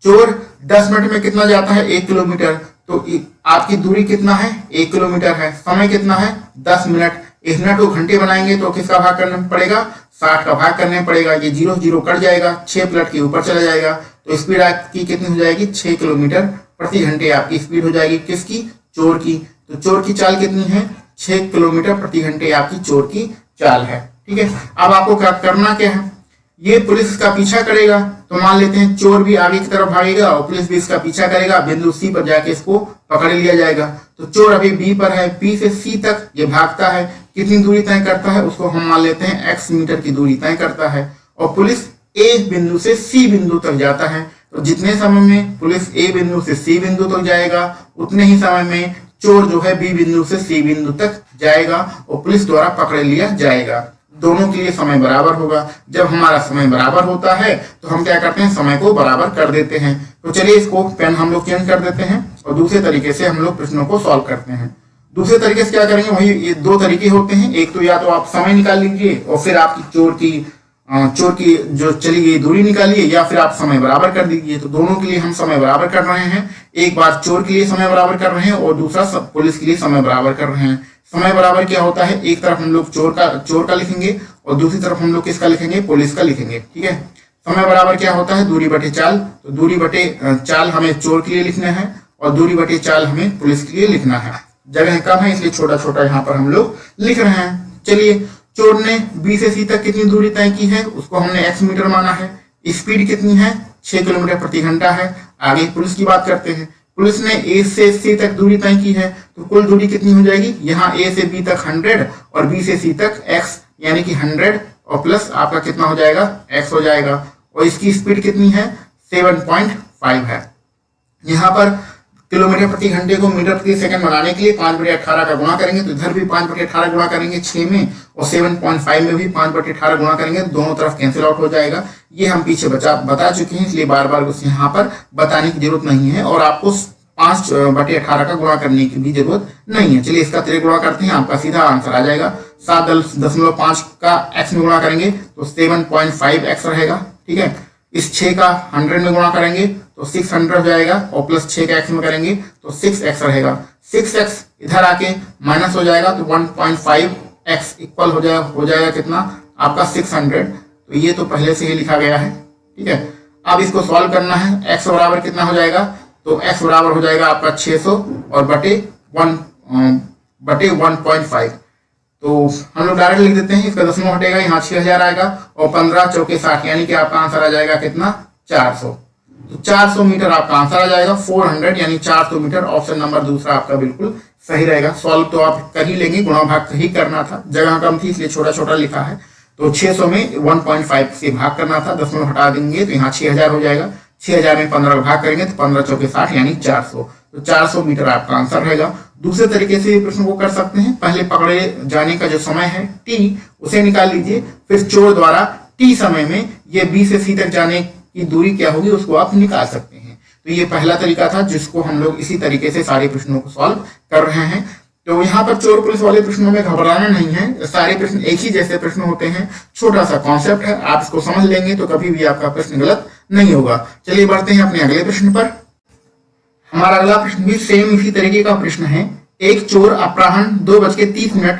चोर 10 मिनट में कितना जाता है, 1 किलोमीटर। तो आपकी दूरी कितना है, 1 किलोमीटर है, समय कितना है 10 मिनट। 1 मिनट को घंटे बनाएंगे तो किसका भाग करना पड़ेगा, 60 का भाग करना पड़ेगा। ये 0 0 कट जाएगा, 6 पलट के ऊपर चला जाएगा, तो स्पीड आपकी कितनी हो जाएगी, 6 किलोमीटर प्रति घंटे आपकी स्पीड हो जाएगी। किसकी, चोर की। तो चोर की चाल कितनी है, 6 किलोमीटर प्रति घंटे आपकी चोर की चाल है। ठीक है, अब आपको क्या करना क्या है, ये पुलिस का पीछा करेगा, तो मान लेते हैं चोर भी आगे की तरफ भागेगा और पुलिस भी इसका पीछा करेगा, बिंदु सी पर जाके इसको पकड़ लिया जाएगा। तो चोर अभी बी पर है, बी से सी तक ये भागता है, कितनी दूरी तय करता है, उसको हम मान लेते हैं x मीटर की दूरी तय करता है, और पुलिस ए बिंदु से सी बिंदु तक जाता है। तो जितने समय में पुलिस ए बिंदु से सी बिंदु तक जाएगा, उतने ही समय में चोर जो है बी बिंदु से सी बिंदु तक जाएगा और पुलिस द्वारा पकड़ लिया जाएगा। दोनों के लिए समय बराबर होगा। जब हमारा समय बराबर होता है तो हम क्या करते हैं, समय को बराबर कर देते हैं। तो चलिए इसको पेन हम लोग चेंज कर देते हैं और दूसरे तरीके से हम लोग प्रश्नों को सॉल्व करते हैं। दूसरे तरीके से क्या करेंगे, वही ये 2 तरीके होते हैं। एक तो या तो आप समय निकाल लीजिए और फिर आपकी चोर की जो चली गई दूरी निकालिए, या फिर आप समय बराबर कर दीजिए। तो दोनों के लिए हम समय बराबर कर रहे हैं। एक बार चोर के लिए समय बराबर कर रहे हैं और दूसरा पुलिस के लिए समय बराबर कर रहे हैं। समय बराबर क्या होता है, एक तरफ हम लोग चोर का लिखेंगे और दूसरी तरफ हम लोग किसका लिखेंगे, पुलिस का लिखेंगे। ठीक है, समय बराबर क्या होता है, दूरी बटे चाल। तो दूरी बटे चाल हमें चोर के लिए लिखना है और दूरी बटे चाल हमें पुलिस के लिए लिखना है। जगह कम है इसलिए छोटा छोटा यहाँ पर हम लोग लिख रहे हैं। चलिए, चोर ने बी से सी तक कितनी दूरी तय की है, उसको हमने x मीटर माना है। स्पीड कितनी है, 6 किलोमीटर प्रति घंटा है। आगे पुलिस की बात करते हैं। पुलिस ने ए से सी तक दूरी तय की है, तो कुल दूरी कितनी हो जाएगी, यहाँ ए से बी तक 100 और बी से सी तक x, यानी कि 100 और प्लस आपका कितना हो जाएगा, x हो जाएगा। और इसकी स्पीड कितनी है, 7.5 है। यहाँ पर किलोमीटर प्रति घंटे को मीटर प्रति सेकंड बनाने के लिए 5/18 का गुणा करेंगे, तो इधर भी 5/18 गुणा करेंगे 6 में, और 7.5 में भी 5/18 गुणा करेंगे, दोनों तरफ कैंसिल आउट हो जाएगा। ये हम पीछे बता चुके हैं, इसलिए बार बार उस यहाँ पर बताने की जरूरत नहीं है और आपको 5/18 का गुणा करने की भी जरूरत नहीं है। चलिए इसका त्रिगुणा करते हैं, आपका सीधा आंसर आ जाएगा। 7.5 का x में गुणा करेंगे तो 7.5x रहेगा। ठीक है, इस 6 का 100 में गुणा करेंगे तो 600 हो जाएगा और प्लस 6 का x में करेंगे तो 6x रहेगा। 6x इधर आके माइनस हो जाएगा तो 1.5x इक्वल हो जाएगा कितना, आपका 600। तो ये तो पहले से ही लिखा गया है। ठीक है, अब इसको सॉल्व करना है। x बराबर कितना हो जाएगा, तो x बराबर हो जाएगा आपका 600 और बटे 1.5। तो हम लोग डायरेक्ट लिख देते हैं, इसका दशमलव हटेगा, यहाँ 6000 आएगा और 15 चौके 60, यानी कि आपका आंसर आ जाएगा कितना, 400। तो 400 मीटर आपका आंसर आ जाएगा। 400 यानी 400 मीटर, ऑप्शन नंबर दूसरा आपका बिल्कुल सही रहेगा। सॉल्व तो आप कर ही लेंगे, गुणा भाग ही करना था, जगह कम थी इसलिए छोटा छोटा लिखा है। तो 600 में 1.5 से भाग करना था, दशमलव हटा देंगे तो यहाँ 6000 हो जाएगा। 6000 में 15 का भाग करेंगे तो 15 चौके 60 यानी 400। तो 400 मीटर आपका आंसर रहेगा। दूसरे तरीके से प्रश्न को कर सकते हैं। पहले पकड़े जाने का जो समय है t, उसे निकाल लीजिए, फिर चोर द्वारा t समय में ये b से c तक जाने की दूरी क्या होगी उसको आप निकाल सकते हैं। तो ये पहला तरीका था जिसको हम लोग इसी तरीके से सारे प्रश्नों को सॉल्व कर रहे हैं। तो यहाँ पर चोर पुलिस वाले प्रश्नों में घबराना नहीं है, सारे प्रश्न एक ही जैसे प्रश्न होते हैं। छोटा सा कॉन्सेप्ट है, आप इसको समझ लेंगे तो कभी भी आपका प्रश्न गलत नहीं होगा। चलिए बढ़ते हैं अपने अगले प्रश्न पर। हमारा अगला प्रश्न भी सेम इसी तरीके का प्रश्न है। एक चोर अपराह्न 2:30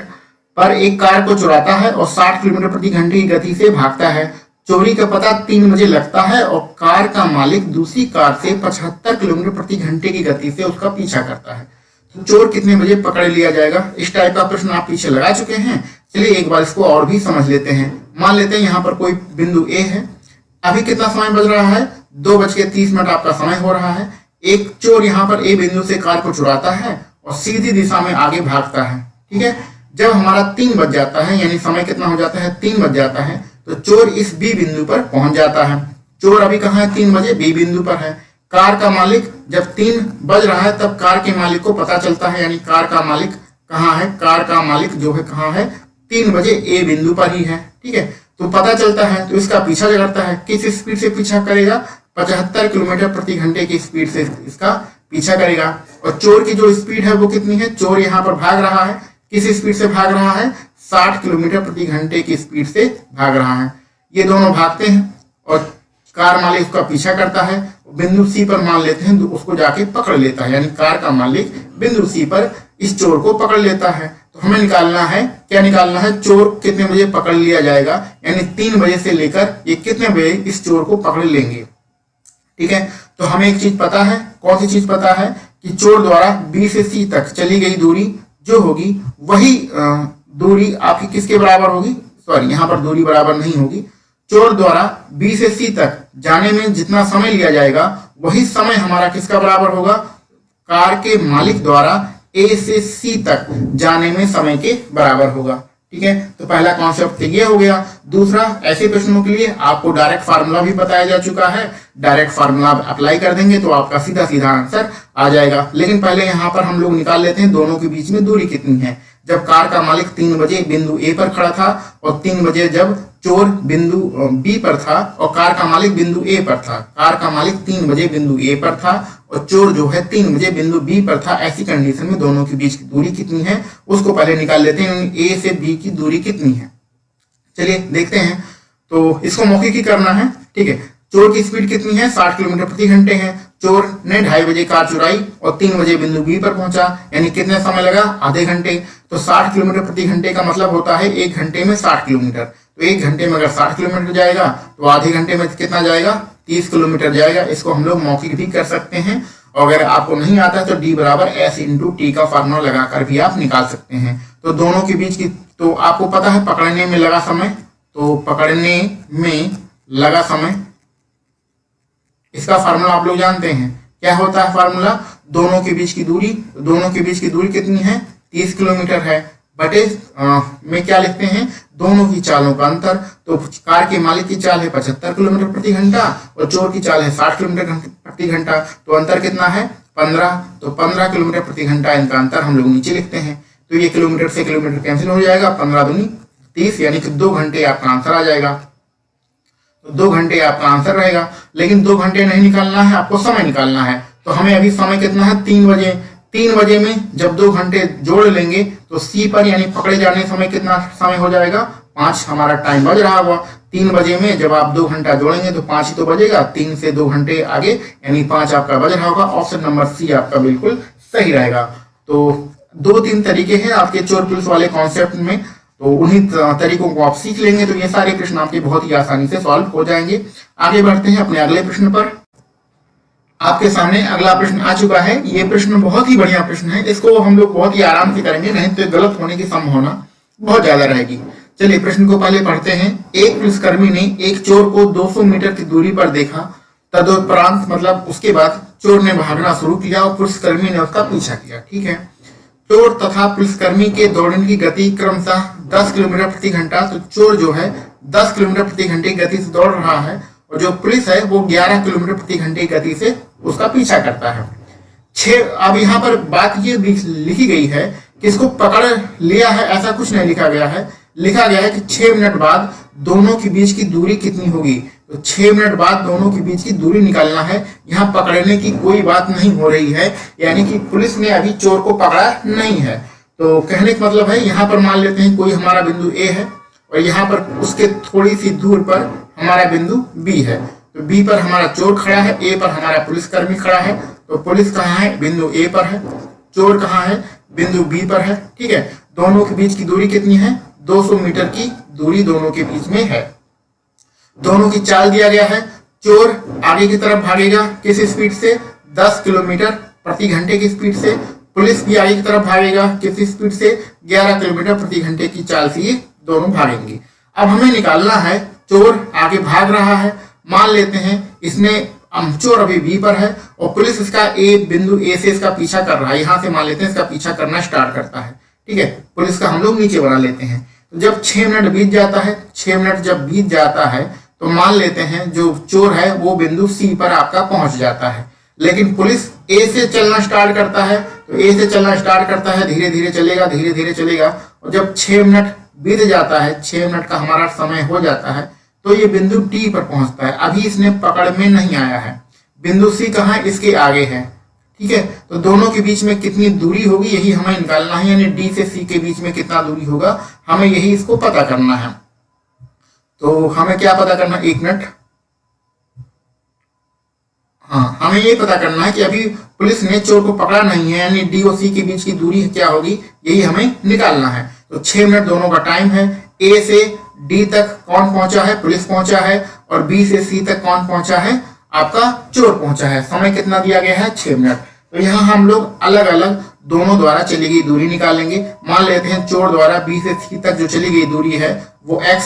पर एक कार को चुराता है और 60 किलोमीटर प्रति घंटे की गति से भागता है। चोरी का पता 3 बजे लगता है और कार का मालिक दूसरी कार से 75 किलोमीटर प्रति घंटे की गति से उसका पीछा करता है। तो चोर कितने बजे पकड़ लिया जाएगा? इस टाइप का प्रश्न आप पीछे लगा चुके हैं। चलिए एक बार इसको और भी समझ लेते हैं। मान लेते हैं यहाँ पर कोई बिंदु ए है। अभी कितना समय बज रहा है? 2:30 आपका समय हो रहा है। एक चोर यहाँ पर ए बिंदु से कार को चुराता है और सीधी दिशा में आगे भागता है। ठीक है, जब हमारा 3 बज जाता है, यानी समय कितना हो जाता है? 3 बज जाता है, तो चोर इस बी बिंदु पर पहुंच जाता है। चोर अभी कहाँ है? 3 बजे बी बिंदु पर है। कार का मालिक जब 3 बज रहा है तब कार के मालिक को पता चलता है, यानी कार का मालिक कहाँ है? कार का मालिक जो है कहाँ है? 3 बजे ए बिंदु पर ही है। ठीक है, तो पता चलता है तो इसका पीछा करता है। किस स्पीड से पीछा करेगा? 75 किलोमीटर प्रति घंटे की स्पीड से इसका पीछा करेगा। और चोर की जो स्पीड है वो कितनी है? चोर यहाँ पर भाग रहा है, किस स्पीड से भाग रहा है? 60 किलोमीटर प्रति घंटे की स्पीड से भाग रहा है। ये दोनों भागते हैं और कार मालिक उसका पीछा करता है। बिंदु सी पर मान लेते हैं, तो उसको जाके पकड़ लेता है, यानी कार का मालिक बिंदु सी पर इस चोर को पकड़ लेता है। तो हमें निकालना है, क्या निकालना है, चोर कितने बजे पकड़ लिया जाएगा, यानी 3 बजे से लेकर ये कितने बजे इस चोर को पकड़ लेंगे। ठीक है, तो हमें एक चीज पता है, कौन सी चीज पता है, कि चोर द्वारा बी से सी तक चली गई दूरी जो होगी वही दूरी आपकी किसके बराबर होगी, सॉरी यहाँ पर दूरी बराबर नहीं होगी, चोर द्वारा बी से सी तक जाने में जितना समय लिया जाएगा वही समय हमारा किसका बराबर होगा, कार के मालिक द्वारा ए से सी तक जाने में समय के बराबर होगा। ठीक है, तो पहला कॉन्सेप्ट ये हो गया। दूसरा, ऐसे प्रश्नों के लिए आपको डायरेक्ट फार्मूला भी बताया जा चुका है, डायरेक्ट फार्मूला अप्लाई कर देंगे तो आपका सीधा सीधा आंसर आ जाएगा। लेकिन पहले यहाँ पर हम लोग निकाल लेते हैं दोनों के बीच में दूरी कितनी है। जब कार का मालिक 3 बजे बिंदु ए पर खड़ा था और 3 बजे जब चोर बिंदु बी पर था और कार का मालिक बिंदु ए पर था, कार का मालिक 3 बजे बिंदु ए पर था और चोर जो है 3 बजे बिंदु बी पर था, ऐसी कंडीशन में दोनों के बीच की दूरी कितनी है उसको पहले निकाल लेते हैं, ए से बी की दूरी कितनी है। चलिए देखते हैं, तो इसको मौखिक ही करना है। ठीक है, चोर की स्पीड कितनी है, 60 किलोमीटर प्रति घंटे है। चोर ने 2:30 बजे कार चुराई और 3 बजे बिंदु बी पर पहुंचा, यानी कितने समय लगा, आधे घंटे। तो 60 किलोमीटर प्रति घंटे का मतलब होता है 1 घंटे में 60 किलोमीटर। तो 1 घंटे में अगर 60 किलोमीटर जाएगा तो आधे घंटे में कितना जाएगा, 30 किलोमीटर जाएगा। इसको हम लोग मौखिक भी कर सकते हैं, और अगर आपको नहीं आता है तो D बराबर S इंटू टी का फार्मूला लगाकर भी आप निकाल सकते हैं। तो दोनों के बीच की, तो आपको पता है पकड़ने में लगा समय, तो पकड़ने में लगा समय, इसका फार्मूला आप लोग जानते हैं, क्या होता है फार्मूला, दोनों के बीच की दूरी। दोनों के बीच की दूरी कितनी है, 30 किलोमीटर है, बटे में क्या लिखते हैं, दोनों की चालों का अंतर। तो कार के मालिक की चाल है 75 किलोमीटर प्रति घंटा और चोर की चाल है 60 किलोमीटर प्रति घंटा, तो अंतर कितना है, 15। तो 15 किलोमीटर प्रति घंटा इनका अंतर हम लोग नीचे लिखते हैं। तो ये किलोमीटर से किलोमीटर कैंसिल हो जाएगा, 15 दूनी 30, यानी कि 2 घंटे आपका आंसर आ जाएगा। तो 2 घंटे आपका आंसर रहेगा। लेकिन 2 घंटे नहीं निकालना है, आपको समय निकालना है। तो हमें अभी समय कितना है, 3 बजे। 3 बजे में जब 2 घंटे जोड़ लेंगे तो सी पर यानी पकड़े जाने समय कितना समय हो जाएगा, 5 हमारा टाइम बज रहा हुआ। 3 बजे में जब आप 2 घंटा जोड़ेंगे तो 5 ही तो बजेगा, 3 से 2 घंटे आगे यानी 5 आपका बज रहा होगा। ऑप्शन नंबर सी आपका बिल्कुल सही रहेगा। तो 2-3 तरीके हैं आपके चोर पुलिस वाले कॉन्सेप्ट में, तो उन्हीं तरीकों को आप सीख लेंगे तो ये सारे प्रश्न आपके बहुत ही आसानी से सॉल्व हो जाएंगे। आगे बढ़ते हैं अपने अगले प्रश्न पर। आपके सामने अगला प्रश्न आ चुका है। ये प्रश्न बहुत ही बढ़िया प्रश्न है, इसको हम लोग बहुत ही आराम से करेंगे, नहीं तो गलत होने की संभावना बहुत ज्यादा रहेगी। चलिए प्रश्न को पहले पढ़ते हैं। एक पुलिसकर्मी ने एक चोर को 200 मीटर की दूरी पर देखा, तदुपरांत मतलब उसके बाद चोर ने भागना शुरू किया और पुलिसकर्मी ने उसका पीछा किया। ठीक है, चोर तथा पुलिसकर्मी के दौड़ने की गति क्रमशः 10 किलोमीटर प्रति घंटा। तो चोर जो है 10 किलोमीटर प्रति घंटे की गति से दौड़ रहा है और जो पुलिस है वो 11 किलोमीटर प्रति घंटे की गति से उसका पीछा करता है। अब यहाँ पर बात ये लिखी गई है कि इसको पकड़ लिया है, ऐसा कुछ नहीं लिखा गया है। लिखा गया है कि 6 मिनट बाद दोनों के बीच की दूरी कितनी होगी। तो 6 मिनट बाद दोनों के बीच की दूरी निकालना है। यहाँ पकड़ने की कोई बात नहीं हो रही है, यानी कि पुलिस ने अभी चोर को पकड़ा नहीं है। तो कहने का मतलब है, यहाँ पर मान लेते हैं कोई हमारा बिंदु ए है और यहाँ पर उसके थोड़ी सी दूर पर हमारा बिंदु बी है। तो बी पर हमारा चोर खड़ा है, ए पर हमारा पुलिसकर्मी खड़ा है। तो पुलिस कहाँ है, बिंदु ए पर है, चोर कहाँ है, बिंदु बी पर है। ठीक है, दोनों के बीच की दूरी कितनी है, 200 मीटर की दूरी दोनों के बीच में है। दोनों की चाल दिया गया है। चोर आगे की तरफ भागेगा किस स्पीड से, 10 किलोमीटर प्रति घंटे की स्पीड से। पुलिस भी आगे की तरफ भागेगा किस स्पीड से, 11 किलोमीटर प्रति घंटे की चाल से ये दोनों भागेंगे। अब हमें निकालना है, चोर आगे भाग रहा है, मान लेते हैं इसने चोर अभी बी पर है और पुलिस इसका बिंदु ए से इसका पीछा कर रहा है। यहाँ से मान लेते हैं इसका पीछा करना स्टार्ट करता है। ठीक है, पुलिस का हम लोग नीचे बना लेते हैं। तो जब 6 मिनट बीत जाता है, 6 मिनट जब बीत जाता है तो मान लेते हैं जो चोर है वो बिंदु सी पर आपका पहुंच जाता है। लेकिन पुलिस ए से चलना स्टार्ट करता है। तो ए से चलना स्टार्ट करता है, धीरे धीरे चलेगा, धीरे धीरे चलेगा और जब 6 मिनट बीत जाता है, 6 मिनट का हमारा समय हो जाता है, तो ये बिंदु टी पर पहुंचता है। अभी इसने पकड़ में नहीं आया है। बिंदु सी कहाँ है, इसके आगे है। ठीक है, तो दोनों के बीच में कितनी दूरी होगी यही हमें निकालना है, यानी डी से सी के बीच में कितना दूरी होगा हमें यही इसको पता करना है। तो हमें क्या पता करना, 1 मिनट, हाँ, हमें ये पता करना है कि अभी पुलिस ने चोर को पकड़ा नहीं है, यानी डी और सी के बीच की दूरी क्या होगी, यही हमें निकालना है। तो 6 मिनट दोनों का टाइम है। ए से डी तक कौन पहुंचा है, पुलिस पहुंचा है, और बी से सी तक कौन पहुंचा है, आपका चोर पहुंचा है। समय कितना दिया गया है, 6 मिनट। तो यहाँ हम लोग अलग अलग दोनों द्वारा चली गई दूरी निकालेंगे। मान लेते हैं चोर द्वारा बी से सी तक जो चली गई दूरी है वो x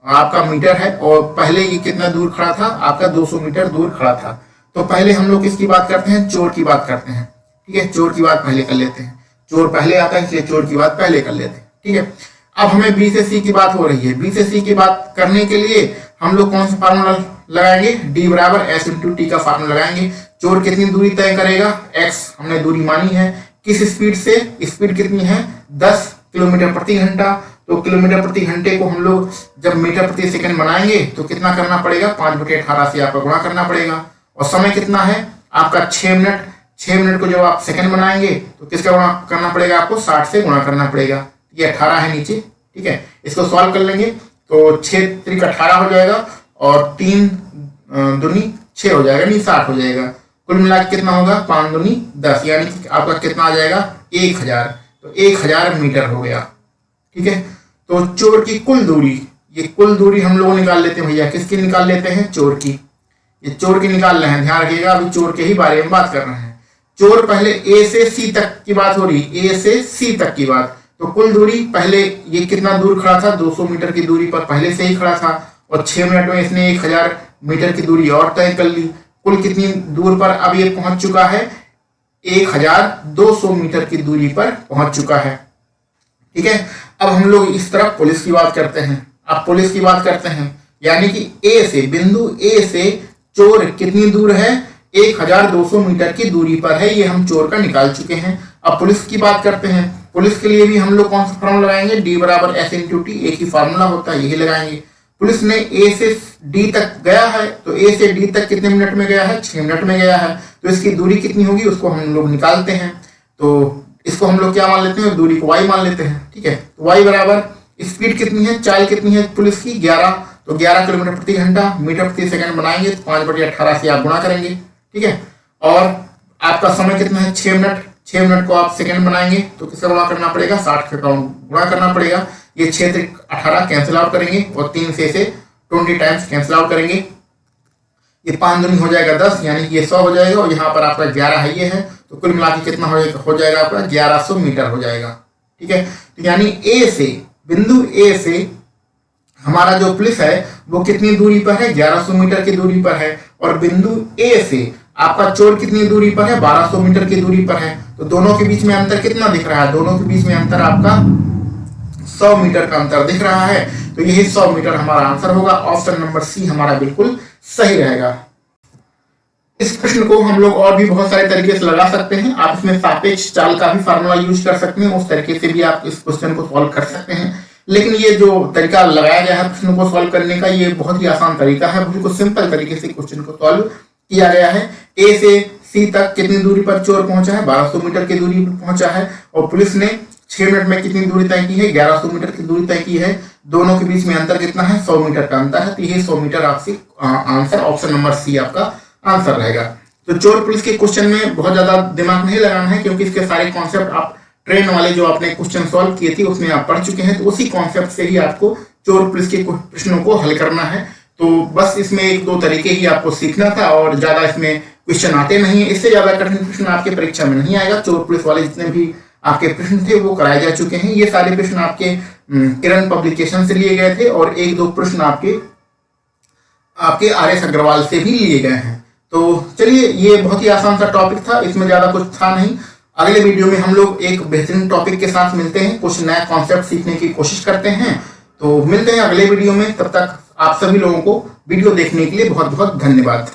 आपका मीटर है, और पहले ये कितना दूर खड़ा था, आपका 200 मीटर दूर खड़ा था। तो पहले हम लोग किसकी बात करते हैं, चोर की बात करते हैं। ठीक है, चोर की बात पहले कर लेते हैं। चोर पहले आता है इसलिए चोर की बात पहले कर लेते हैं। ठीक है, अब हमें बी से सी की बात हो रही है। बी से सी की बात करने के लिए हम लोग कौन सा फार्मूला लगाएंगे, डी बराबर एस इंटू टी का फार्मूला लगाएंगे। चोर कितनी दूरी तय करेगा, x हमने दूरी मानी है। किस स्पीड से, स्पीड कितनी है, 10 किलोमीटर प्रति घंटा। तो किलोमीटर प्रति घंटे को हम लोग जब मीटर प्रति सेकंड बनाएंगे तो कितना करना पड़ेगा, 5/18 से आपका गुणा करना पड़ेगा। और समय कितना है आपका 6 मिनट। 6 मिनट को जब आप सेकंड बनाएंगे तो किसका गुणा करना पड़ेगा, आपको 60 से गुणा करना पड़ेगा। ये 18 है नीचे। ठीक है, इसको सॉल्व कर लेंगे तो 6 त्रिक 18 हो जाएगा, और 3 दूनी 6 हो जाएगा, नहीं 60 हो जाएगा। कुल मिला के कितना होगा, 5 दूनी 10, यानी कि आपका कितना आ जाएगा, 1000। तो 1000 मीटर हो गया। ठीक है, तो चोर की कुल दूरी, ये कुल दूरी हम लोग निकाल लेते हैं भैया। किसकी निकाल लेते हैं, चोर की। ये चोर की निकाल रहे हैं, ध्यान रखिएगा, अभी चोर के ही बारे में बात कर रहे हैं। चोर पहले ए से सी तक की बात हो रही, ए से सी तक की बात। तो कुल दूरी पहले ये कितना दूर खड़ा था, 200 मीटर की दूरी पर पहले से ही खड़ा था, और 6 मिनट में इसने 1000 मीटर की दूरी और तय कर ली। कुल कितनी दूर पर अब ये पहुंच चुका है, 1200 मीटर की दूरी पर पहुंच चुका है। ठीक है, अब हम लोग इस तरफ पुलिस की बात करते हैं। अब पुलिस की बात करते हैं, यानी कि ए से, बिंदु ए से चोर कितनी दूर है, 1200 मीटर की दूरी पर है। ये हम चोर का निकाल चुके हैं। अब पुलिस की बात करते हैं। पुलिस के लिए भी हम लोग कौन सा फार्मूला लगाएंगे, डी बराबर एस इंटू टी, एक ही फार्मूला होता है, यही लगाएंगे। पुलिस ने ए से डी तक गया है, तो ए से डी तक कितने मिनट में गया है, 6 मिनट में गया है। तो इसकी दूरी कितनी होगी उसको हम लोग निकालते हैं। तो इसको हम लोग क्या मान लेते हैं, दूरी को y मान लेते हैं। ठीक है, तो y बराबर स्पीड कितनी है, चाल कितनी है पुलिस की, 11। तो 11 किलोमीटर प्रति घंटा, मीटर प्रति सेकंड बनाएंगे तो 5/18 से आप गुणा करेंगे। ठीक है, और आपका समय कितना है, 6 मिनट। 6 मिनट को आप सेकंड बनाएंगे तो किसका गुणा करना पड़ेगा, 60 का गुणा करना पड़ेगा। ये 6 त्रिक 18 कैंसिल आउट करेंगे, और 3 से 20 टाइम्स कैंसिल आउट करेंगे। ये 5 दूनी हो जाएगा 10, यानी कि ये 100 हो जाएगा, और यहाँ पर आपका 11 है, ये है। तो कुल मिला के कितना हो जाएगा आपका, 1100 मीटर हो जाएगा। ठीक है, तो यानी ए से, बिंदु ए से हमारा जो पुलिस है वो कितनी दूरी पर है, 1100 मीटर की दूरी पर है। और बिंदु ए से आपका चोर कितनी दूरी पर है, 1200 मीटर की दूरी पर है। तो दोनों के बीच में अंतर कितना दिख रहा है, दोनों के बीच में अंतर आपका 100 मीटर का अंतर दिख रहा है। तो यही 100 मीटर हमारा आंसर होगा। ऑप्शन नंबर सी हमारा बिल्कुल सही रहेगा। इस प्रश्न को हम लोग और भी बहुत सारे तरीके से लगा सकते हैं। आप इसमें सापेक्ष चाल का भी फार्मूला यूज कर सकते हैं, उस तरीके से भी आप इस क्वेश्चन को सॉल्व कर सकते हैं। लेकिन ये जो तरीका लगाया गया है प्रश्न को सॉल्व करने का, ये बहुत ही आसान तरीका है, बिल्कुल सिंपल तरीके से क्वेश्चन को सॉल्व किया गया है। ए से सी तक कितनी दूरी पर चोर पहुंचा है, 1200 मीटर की दूरी पर पहुंचा है, और पुलिस ने 6 मिनट में कितनी दूरी तय की है, 1100 मीटर की दूरी तय की है। दोनों के बीच में अंतर कितना है, 100 मीटर का अंतर है। तो यही 100 मीटर आपसे आंसर, ऑप्शन नंबर सी आपका आंसर रहेगा। तो चोर पुलिस के क्वेश्चन में बहुत ज्यादा दिमाग नहीं लगाना है, क्योंकि इसके सारे कॉन्सेप्ट आप ट्रेन वाले जो आपने क्वेश्चन सॉल्व किए थे उसमें आप पढ़ चुके हैं। तो उसी कॉन्सेप्ट से ही आपको चोर पुलिस के प्रश्नों को हल करना है। तो बस इसमें 1-2 तरीके ही आपको सीखना था, और ज्यादा इसमें क्वेश्चन आते नहीं है। इससे ज्यादा कठिन प्रश्न आपके परीक्षा में नहीं आएगा। चोर पुलिस वाले जितने भी आपके प्रश्न थे वो कराए जा चुके हैं। ये सारे प्रश्न आपके किरण पब्लिकेशन से लिए गए थे, और 1-2 प्रश्न आपके RS अग्रवाल से भी लिए गए हैं। तो चलिए, ये बहुत ही आसान सा टॉपिक था, इसमें ज्यादा कुछ था नहीं। अगले वीडियो में हम लोग एक बेहतरीन टॉपिक के साथ मिलते हैं, कुछ नया कॉन्सेप्ट सीखने की कोशिश करते हैं। तो मिलते हैं अगले वीडियो में, तब तक आप सभी लोगों को वीडियो देखने के लिए बहुत बहुत धन्यवाद।